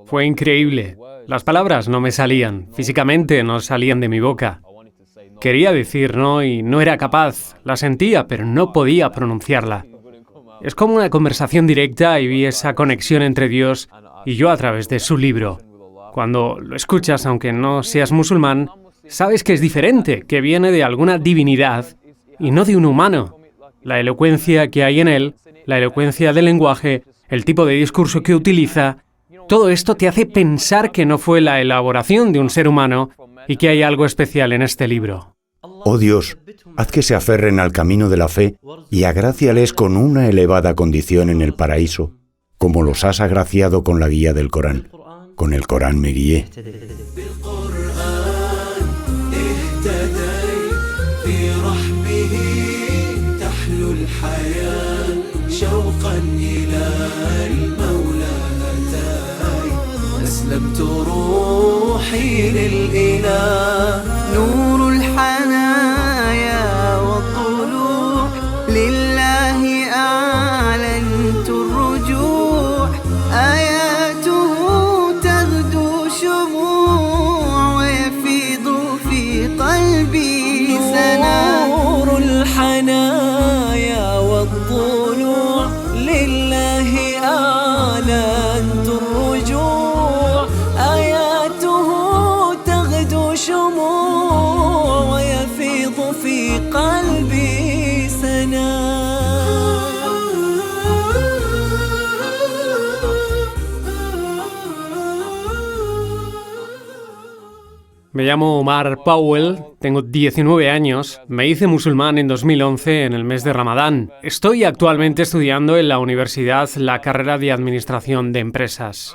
Fue increíble. Las palabras no me salían, físicamente no salían de mi boca. Quería decir no y no era capaz. La sentía, pero no podía pronunciarla. Es como una conversación directa y vi esa conexión entre Dios y yo a través de su libro. Cuando lo escuchas, aunque no seas musulmán, sabes que es diferente, que viene de alguna divinidad y no de un humano. La elocuencia que hay en él, la elocuencia del lenguaje, el tipo de discurso que utiliza, todo esto te hace pensar que no fue la elaboración de un ser humano y que hay algo especial en este libro. Oh Dios, haz que se aferren al camino de la fe y agráciales con una elevada condición en el paraíso, como los has agraciado con la guía del Corán. Con el Corán me guié. أسلمت روحي للإله نور الحنايا والطلوع لله أعلنت الرجوع آياته تغدو شموع ويفيض في قلبي سنا نور الحنايا والطلوع لله أعلنت الرجوع قلبي سنا. Me llamo Omar Powell, tengo 19 años, me hice musulmán en 2011 en el mes de Ramadán. Estoy actualmente estudiando en la universidad la carrera de Administración de Empresas.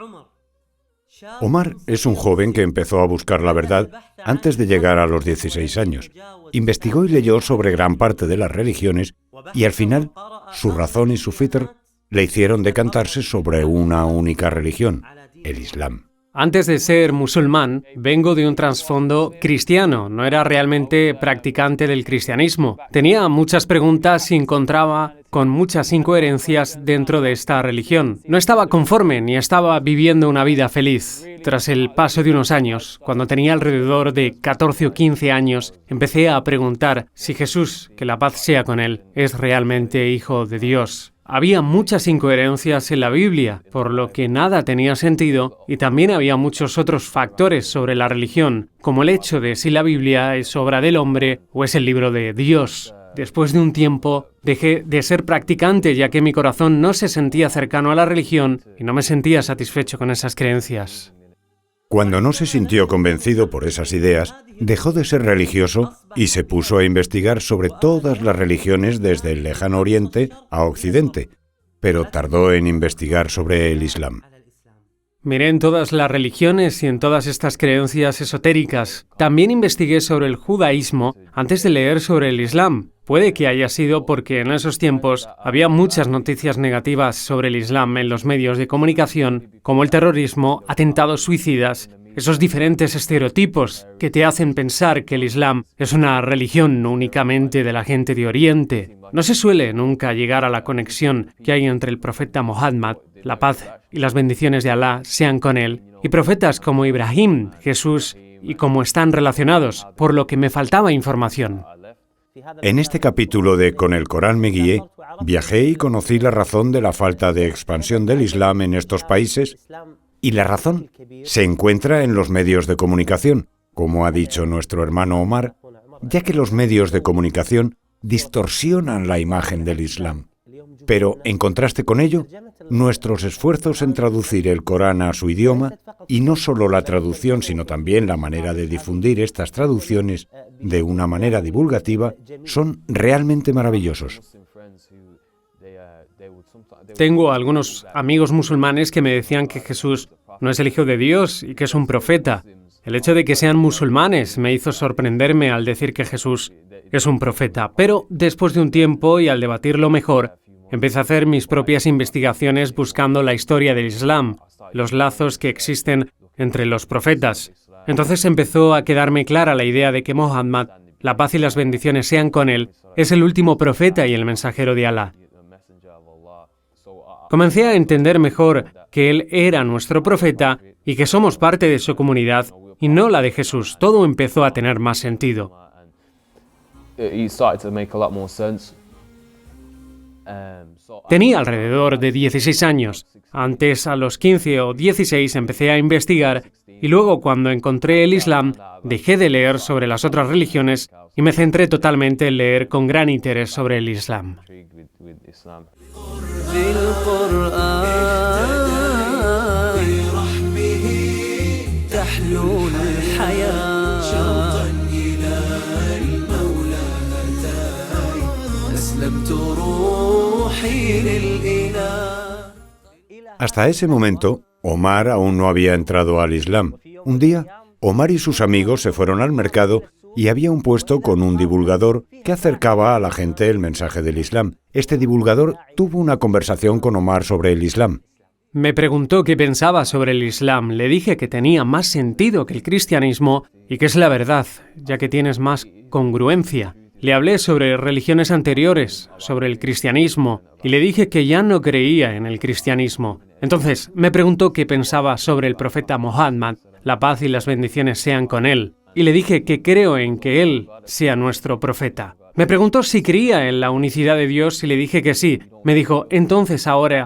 Omar es un joven que empezó a buscar la verdad antes de llegar a los 16 años. Investigó y leyó sobre gran parte de las religiones y al final su razón y su fitr le hicieron decantarse sobre una única religión, el Islam. Antes de ser musulmán, vengo de un trasfondo cristiano, no era realmente practicante del cristianismo. Tenía muchas preguntas y encontraba con muchas incoherencias dentro de esta religión. No estaba conforme ni estaba viviendo una vida feliz. Tras el paso de unos años, cuando tenía alrededor de 14 o 15 años, empecé a preguntar si Jesús, que la paz sea con él, es realmente hijo de Dios. Había muchas incoherencias en la Biblia, por lo que nada tenía sentido, y también había muchos otros factores sobre la religión, como el hecho de si la Biblia es obra del hombre o es el libro de Dios. Después de un tiempo, dejé de ser practicante ya que mi corazón no se sentía cercano a la religión y no me sentía satisfecho con esas creencias. Cuando no se sintió convencido por esas ideas, dejó de ser religioso y se puso a investigar sobre todas las religiones desde el lejano oriente a occidente, pero tardó en investigar sobre el Islam. Miré en todas las religiones y en todas estas creencias esotéricas. También investigué sobre el judaísmo antes de leer sobre el Islam. Puede que haya sido porque en esos tiempos había muchas noticias negativas sobre el Islam en los medios de comunicación, como el terrorismo, atentados suicidas, esos diferentes estereotipos que te hacen pensar que el Islam es una religión únicamente de la gente de Oriente. No se suele nunca llegar a la conexión que hay entre el profeta Muhammad, la paz y las bendiciones de Alá sean con él, y profetas como Ibrahim, Jesús y cómo están relacionados, por lo que me faltaba información. En este capítulo de Con el Corán me guié, viajé y conocí la razón de la falta de expansión del Islam en estos países, y la razón se encuentra en los medios de comunicación, como ha dicho nuestro hermano Omar, ya que los medios de comunicación distorsionan la imagen del Islam. Pero, en contraste con ello, nuestros esfuerzos en traducir el Corán a su idioma, y no solo la traducción, sino también la manera de difundir estas traducciones de una manera divulgativa, son realmente maravillosos. Tengo algunos amigos musulmanes que me decían que Jesús no es el Hijo de Dios y que es un profeta. El hecho de que sean musulmanes me hizo sorprenderme al decir que Jesús es un profeta, pero después de un tiempo y al debatirlo mejor, empecé a hacer mis propias investigaciones buscando la historia del Islam, los lazos que existen entre los profetas. Entonces empezó a quedarme clara la idea de que Muhammad, la paz y las bendiciones sean con él, es el último profeta y el mensajero de Alá. Comencé a entender mejor que Él era nuestro profeta y que somos parte de su comunidad y no la de Jesús. Todo empezó a tener más sentido. Tenía alrededor de 16 años. Antes, a los 15 o 16, empecé a investigar y luego, cuando encontré el Islam, dejé de leer sobre las otras religiones y me centré totalmente en leer con gran interés sobre el Islam. Hasta ese momento, Omar aún no había entrado al Islam. Un día, Omar y sus amigos se fueron al mercado y había un puesto con un divulgador que acercaba a la gente el mensaje del Islam. Este divulgador tuvo una conversación con Omar sobre el Islam. Me preguntó qué pensaba sobre el Islam. Le dije que tenía más sentido que el cristianismo y que es la verdad, ya que tienes más congruencia. Le hablé sobre religiones anteriores, sobre el cristianismo, y le dije que ya no creía en el cristianismo. Entonces, me preguntó qué pensaba sobre el profeta Muhammad, la paz y las bendiciones sean con él, y le dije que creo en que él sea nuestro profeta. Me preguntó si creía en la unicidad de Dios y le dije que sí. Me dijo, entonces ahora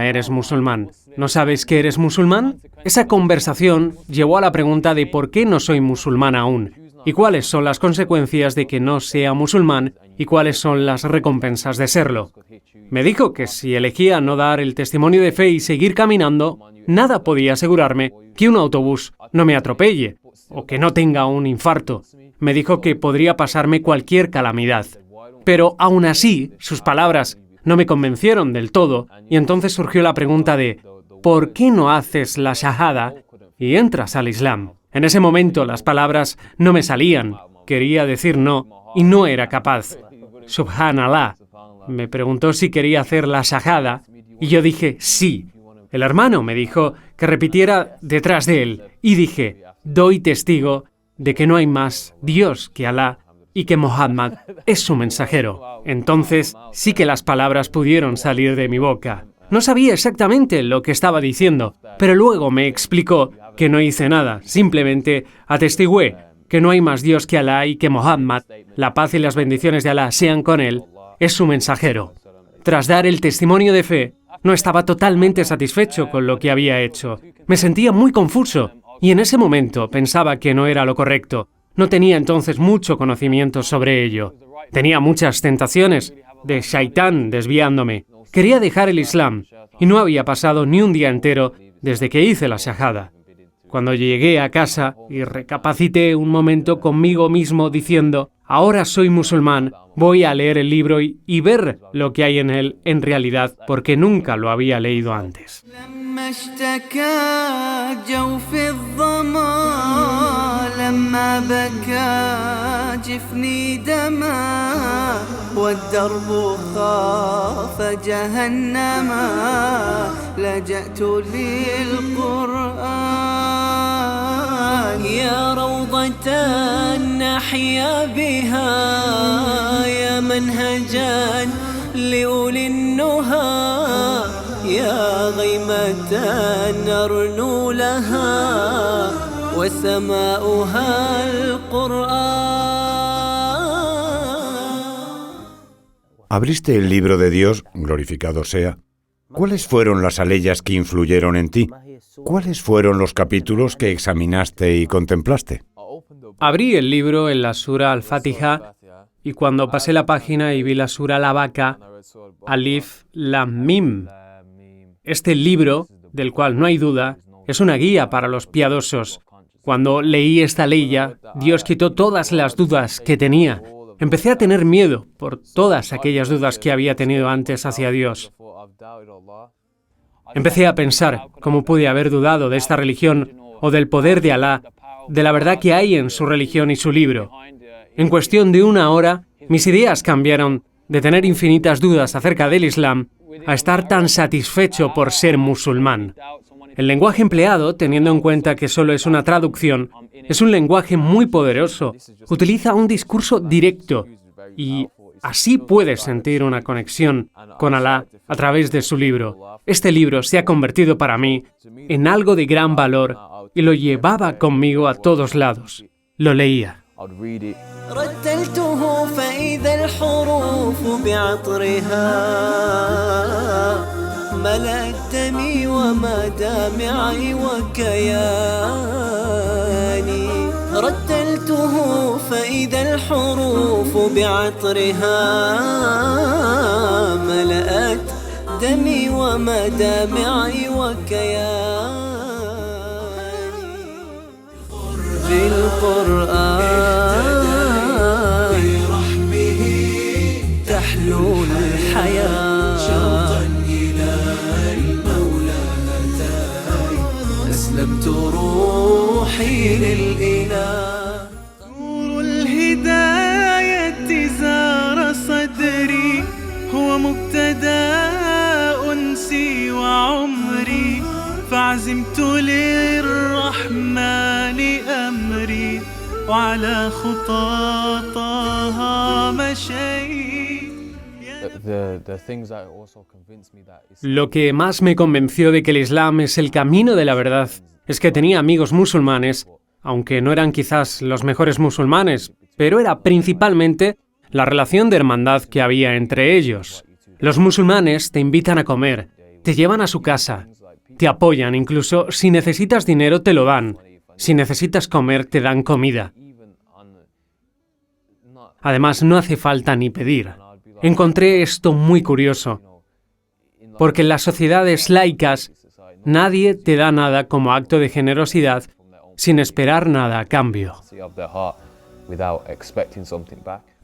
eres musulmán. ¿No sabes que eres musulmán? Esa conversación llevó a la pregunta de por qué no soy musulmán aún. ¿Y cuáles son las consecuencias de que no sea musulmán? ¿Y cuáles son las recompensas de serlo? Me dijo que si elegía no dar el testimonio de fe y seguir caminando, nada podía asegurarme que un autobús no me atropelle o que no tenga un infarto. Me dijo que podría pasarme cualquier calamidad. Pero aún así, sus palabras no me convencieron del todo y entonces surgió la pregunta de ¿por qué no haces la shahada y entras al Islam? En ese momento las palabras no me salían. Quería decir no y no era capaz. Subhanallah. Me preguntó si quería hacer la shahada y yo dije sí. El hermano me dijo que repitiera detrás de él y dije, doy testigo de que no hay más Dios que Alá y que Muhammad es su mensajero. Entonces sí que las palabras pudieron salir de mi boca. No sabía exactamente lo que estaba diciendo, pero luego me explicó que no hice nada, simplemente atestigué que no hay más Dios que Alá y que Muhammad, la paz y las bendiciones de Alá sean con él, es su mensajero. Tras dar el testimonio de fe, no estaba totalmente satisfecho con lo que había hecho. Me sentía muy confuso y en ese momento pensaba que no era lo correcto. No tenía entonces mucho conocimiento sobre ello. Tenía muchas tentaciones de Shaitán desviándome. Quería dejar el Islam y no había pasado ni un día entero desde que hice la shahada. Cuando llegué a casa y recapacité un momento conmigo mismo diciendo, ahora soy musulmán, voy a leer el libro y ver lo que hay en él en realidad, porque nunca lo había leído antes. يا روضة نحيا بها يا منهجا لأولي النهى يا غيمة نرنو لها وسماؤها القرآن. Abriste el libro de Dios, glorificado sea. ¿Cuáles fueron las aleyas que influyeron en ti? ¿Cuáles fueron los capítulos que examinaste y contemplaste? Abrí el libro en la sura Al-Fatiha y cuando pasé la página y vi la sura Al-Baqara, Alif Lam Mim. Este libro, del cual no hay duda, es una guía para los piadosos. Cuando leí esta leya, Dios quitó todas las dudas que tenía. Empecé a tener miedo por todas aquellas dudas que había tenido antes hacia Dios. Empecé a pensar cómo pude haber dudado de esta religión o del poder de Alá, de la verdad que hay en su religión y su libro. En cuestión de una hora, mis ideas cambiaron de tener infinitas dudas acerca del Islam a estar tan satisfecho por ser musulmán. El lenguaje empleado, teniendo en cuenta que solo es una traducción, es un lenguaje muy poderoso. Utiliza un discurso directo y Así puedes sentir una conexión con Alá a través de su libro. Este libro se ha convertido para mí en algo de gran valor y lo llevaba conmigo a todos lados. Lo leía. رتلته فإذا الحروف بعطرها ملأت دمي ومدامعي وكياني رتلته فإذا الحروف بعطرها ملأت دمي ومدامعي وكياني بالقرآن برحمه تحلو الحياة شوقا إلى المولى هتاي أسلمت روحي للإله نور الهداية زار صدري هو مبتدأ أنسي وعمري فعزمت للرحمن أمري وعلى خطاطها مشيت. Lo que más me convenció de que el Islam es el camino de la verdad es que tenía amigos musulmanes, aunque no eran quizás los mejores musulmanes, pero era principalmente la relación de hermandad que había entre ellos. Los musulmanes te invitan a comer, te llevan a su casa, te apoyan, incluso si necesitas dinero te lo dan, si necesitas comer te dan comida. Además, no hace falta ni pedir. Encontré esto muy curioso, porque en las sociedades laicas nadie te da nada como acto de generosidad sin esperar nada a cambio.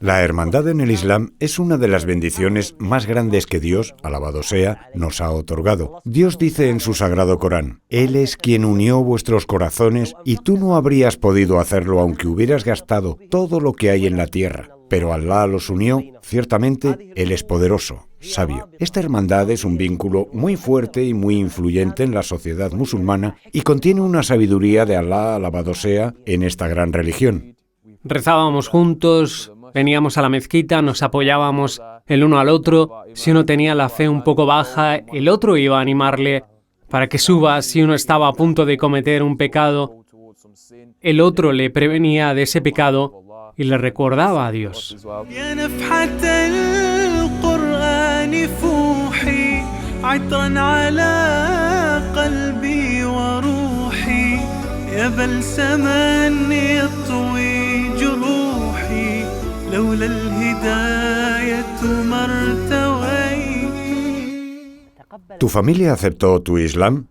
La hermandad en el Islam es una de las bendiciones más grandes que Dios, alabado sea, nos ha otorgado. Dios dice en su sagrado Corán: Él es quien unió vuestros corazones y tú no habrías podido hacerlo aunque hubieras gastado todo lo que hay en la tierra. Pero Alá los unió, ciertamente, Él es poderoso, sabio. Esta hermandad es un vínculo muy fuerte y muy influyente en la sociedad musulmana y contiene una sabiduría de Alá, alabado sea, en esta gran religión. Rezábamos juntos, veníamos a la mezquita, nos apoyábamos el uno al otro. Si uno tenía la fe un poco baja, el otro iba a animarle para que suba. Si uno estaba a punto de cometer un pecado, el otro le prevenía de ese pecado y le recordaba a Dios. ¿Tu familia aceptó tu Islam?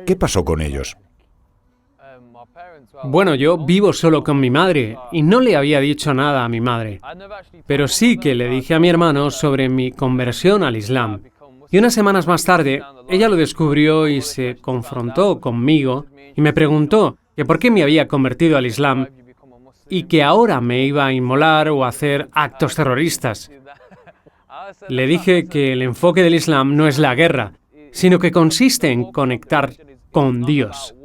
¿Qué pasó con ellos? Bueno, yo vivo solo con mi madre y no le había dicho nada a mi madre, pero sí que le dije a mi hermano sobre mi conversión al Islam. Y unas semanas más tarde, ella lo descubrió y se confrontó conmigo y me preguntó que por qué me había convertido al Islam y que ahora me iba a inmolar o a hacer actos terroristas. Le dije que el enfoque del Islam no es la guerra, sino que consiste en conectar con Dios,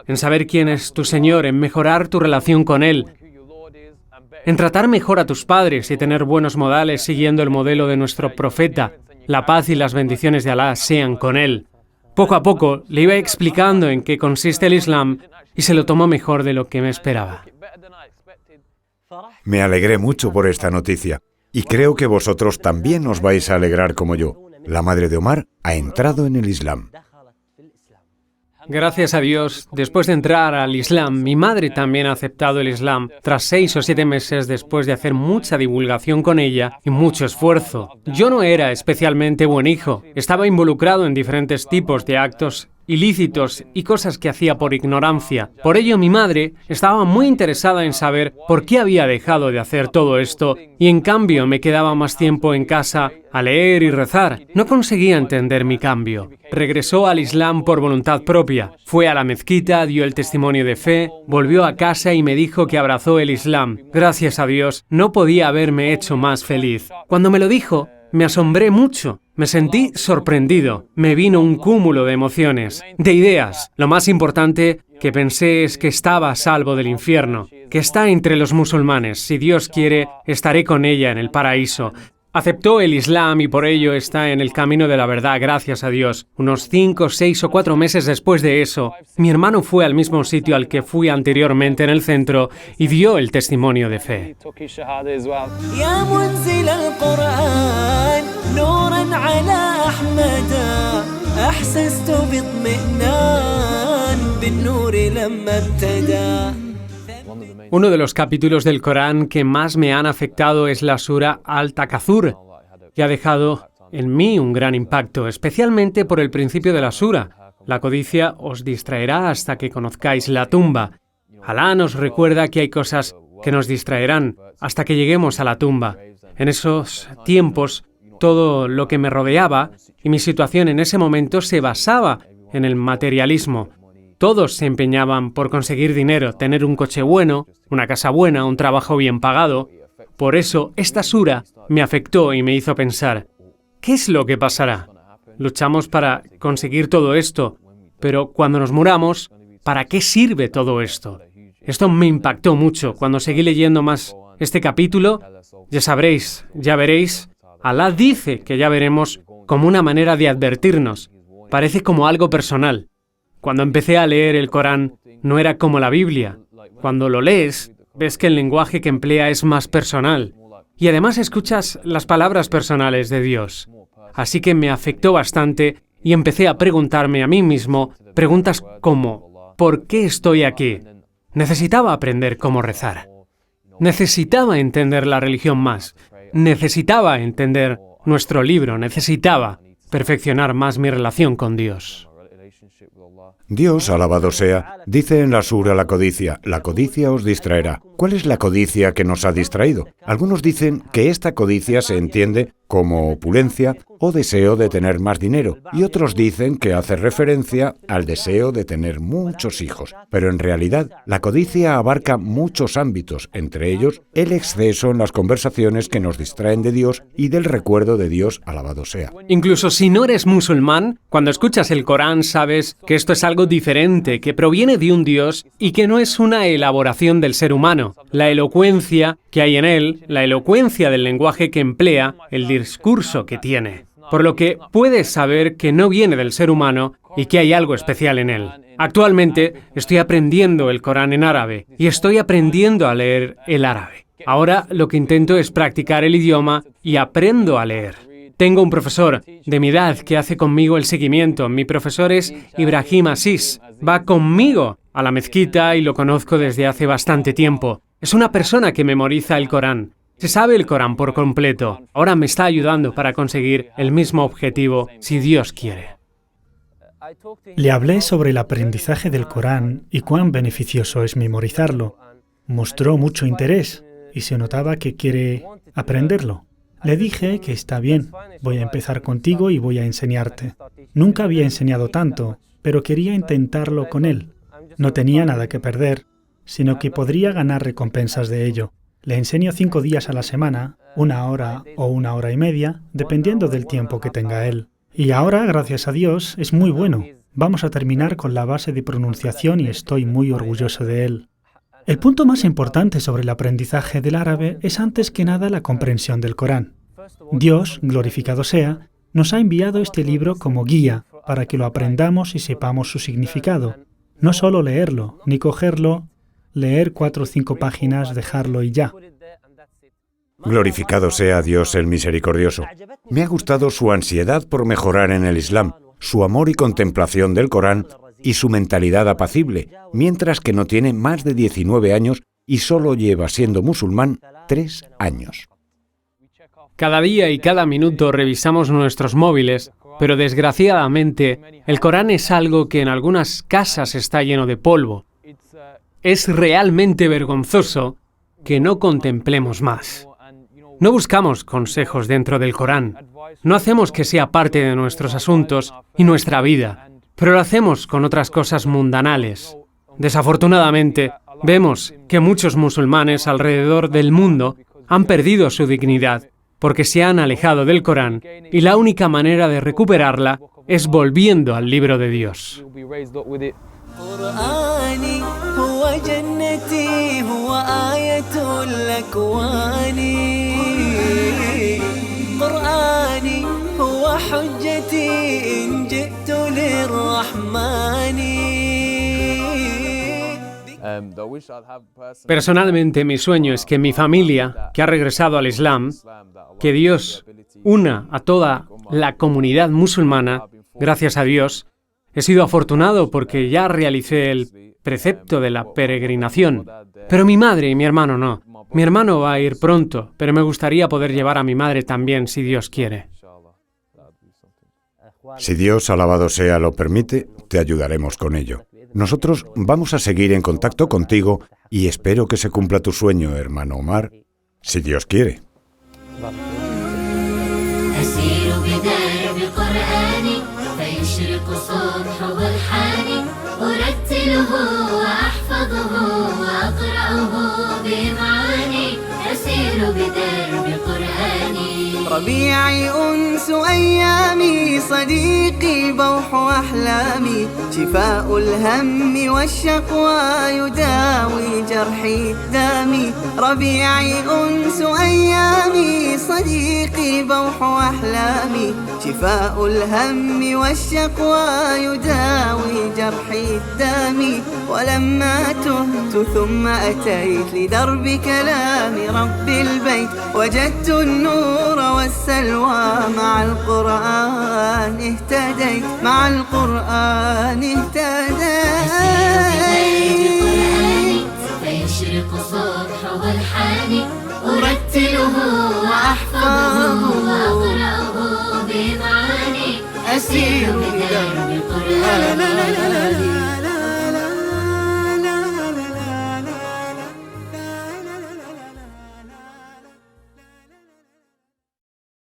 en saber quién es tu Señor, en mejorar tu relación con Él, en tratar mejor a tus padres y tener buenos modales siguiendo el modelo de nuestro profeta. La paz y las bendiciones de Alá sean con Él. Poco a poco le iba explicando en qué consiste el Islam y se lo tomó mejor de lo que me esperaba. Me alegré mucho por esta noticia y creo que vosotros también os vais a alegrar como yo. La madre de Omar ha entrado en el Islam. Gracias a Dios, después de entrar al Islam, mi madre también ha aceptado el Islam, tras 6 o 7 meses después de hacer mucha divulgación con ella y mucho esfuerzo. Yo no era especialmente buen hijo, estaba involucrado en diferentes tipos de actos ilícitos y cosas que hacía por ignorancia. Por ello, mi madre estaba muy interesada en saber por qué había dejado de hacer todo esto y en cambio me quedaba más tiempo en casa a leer y rezar. No conseguía entender mi cambio. Regresó al Islam por voluntad propia. Fue a la mezquita, dio el testimonio de fe, volvió a casa y me dijo que abrazó el Islam. Gracias a Dios, no podía haberme hecho más feliz. Cuando me lo dijo, me asombré mucho. Me sentí sorprendido. Me vino un cúmulo de emociones, de ideas. Lo más importante que pensé es que estaba a salvo del infierno, que está entre los musulmanes. Si Dios quiere, estaré con ella en el paraíso. Aceptó el Islam y por ello está en el camino de la verdad, gracias a Dios. Unos 5, 6 o 4 meses después de eso, mi hermano fue al mismo sitio al que fui anteriormente en el centro y dio el testimonio de fe. يا منزل القرآن نورا على أحمد أحسست باطمئنان بالنور لما ابتدى. Uno de los capítulos del Corán que más me han afectado es la sura Al-Takathur, que ha dejado en mí un gran impacto, especialmente por el principio de la sura. La codicia os distraerá hasta que conozcáis la tumba. Alá nos recuerda que hay cosas que nos distraerán hasta que lleguemos a la tumba. En esos tiempos, todo lo que me rodeaba y mi situación en ese momento se basaba en el materialismo. Todos se empeñaban por conseguir dinero, tener un coche bueno, una casa buena, un trabajo bien pagado. Por eso, esta sura me afectó y me hizo pensar, ¿qué es lo que pasará? Luchamos para conseguir todo esto, pero cuando nos muramos, ¿para qué sirve todo esto? Esto me impactó mucho. Cuando seguí leyendo más este capítulo, ya sabréis, ya veréis, Alá dice que ya veremos como una manera de advertirnos. Parece como algo personal. Cuando empecé a leer el Corán, no era como la Biblia. Cuando lo lees, ves que el lenguaje que emplea es más personal. Y además escuchas las palabras personales de Dios. Así que me afectó bastante y empecé a preguntarme a mí mismo preguntas como, ¿por qué estoy aquí? Necesitaba aprender cómo rezar. Necesitaba entender la religión más. Necesitaba entender nuestro libro. Necesitaba perfeccionar más mi relación con Dios. Dios, alabado sea, dice en la sura la codicia os distraerá. ¿Cuál es la codicia que nos ha distraído? Algunos dicen que esta codicia se entiende como opulencia o deseo de tener más dinero, y otros dicen que hace referencia al deseo de tener muchos hijos. Pero en realidad, la codicia abarca muchos ámbitos, entre ellos el exceso en las conversaciones que nos distraen de Dios y del recuerdo de Dios, alabado sea. Incluso si no eres musulmán, cuando escuchas el Corán sabes que esto es algo diferente, que proviene de un Dios y que no es una elaboración del ser humano. La elocuencia que hay en él, la elocuencia del lenguaje que emplea, el discurso que tiene. Por lo que puedes saber que no viene del ser humano y que hay algo especial en él. Actualmente estoy aprendiendo el Corán en árabe y estoy aprendiendo a leer el árabe. Ahora lo que intento es practicar el idioma y aprendo a leer. Tengo un profesor de mi edad que hace conmigo el seguimiento. Mi profesor es Ibrahim Asís. Va conmigo a la mezquita y lo conozco desde hace bastante tiempo. Es una persona que memoriza el Corán. Se sabe el Corán por completo. Ahora me está ayudando para conseguir el mismo objetivo, si Dios quiere. Le hablé sobre el aprendizaje del Corán y cuán beneficioso es memorizarlo. Mostró mucho interés y se notaba que quiere aprenderlo. Le dije que está bien, voy a empezar contigo y voy a enseñarte. Nunca había enseñado tanto, pero quería intentarlo con él. No tenía nada que perder, sino que podría ganar recompensas de ello. Le enseño 5 días a la semana, 1 hora o 1 hora y media, dependiendo del tiempo que tenga él. Y ahora, gracias a Dios, es muy bueno. Vamos a terminar con la base de pronunciación y estoy muy orgulloso de él. El punto más importante sobre el aprendizaje del árabe es antes que nada la comprensión del Corán. Dios, glorificado sea, nos ha enviado este libro como guía para que lo aprendamos y sepamos su significado. No solo leerlo, ni cogerlo, leer 4 o 5 páginas, dejarlo y ya. Glorificado sea Dios el misericordioso. Me ha gustado su ansiedad por mejorar en el Islam, su amor y contemplación del Corán y su mentalidad apacible, mientras que no tiene más de 19 años y solo lleva siendo musulmán 3 años. Cada día y cada minuto revisamos nuestros móviles, pero desgraciadamente el Corán es algo que en algunas casas está lleno de polvo. Es realmente vergonzoso que no contemplemos más. No buscamos consejos dentro del Corán. No hacemos que sea parte de nuestros asuntos y nuestra vida, pero lo hacemos con otras cosas mundanales. Desafortunadamente, vemos que muchos musulmanes alrededor del mundo han perdido su dignidad porque se han alejado del Corán y la única manera de recuperarla es volviendo al libro de Dios. قرآني هو جنتي هو آية الأكوان قرآني هو حجتي إن جئت للرحمن. Personalmente, mi sueño es que mi familia, que ha regresado al Islam, que Dios una a toda la comunidad musulmana, gracias a Dios. He sido afortunado porque ya realicé el precepto de la peregrinación. Pero mi madre y mi hermano no. Mi hermano va a ir pronto, pero me gustaría poder llevar a mi madre también si Dios quiere. Si Dios, alabado sea, lo permite, te ayudaremos con ello. Nosotros vamos a seguir en contacto contigo y espero que se cumpla tu sueño, hermano Omar, si Dios quiere. فيشرق صبحه الحاني أرتله وأحفظه وأقرأه بمعاني أسير بدرب قرآني. ربيعي أنس أيامي صديقي بوح أحلامي شفاء الهم والشقوى يداوي جرحي الدامي. ربيعي أنس أيامي صديقي بوح أحلامي شفاء الهم والشقوى يداوي جرحي الدامي. ولما تهت ثم أتيت لدرب كلام رب البيت وجدت النور والسلوى مع القرآن اهتديت مع القرآن اهتديت. فيشرق صبحه الحاني أرتله وأحفظه وأقرأه بمعاني أسير بدرب قرآني.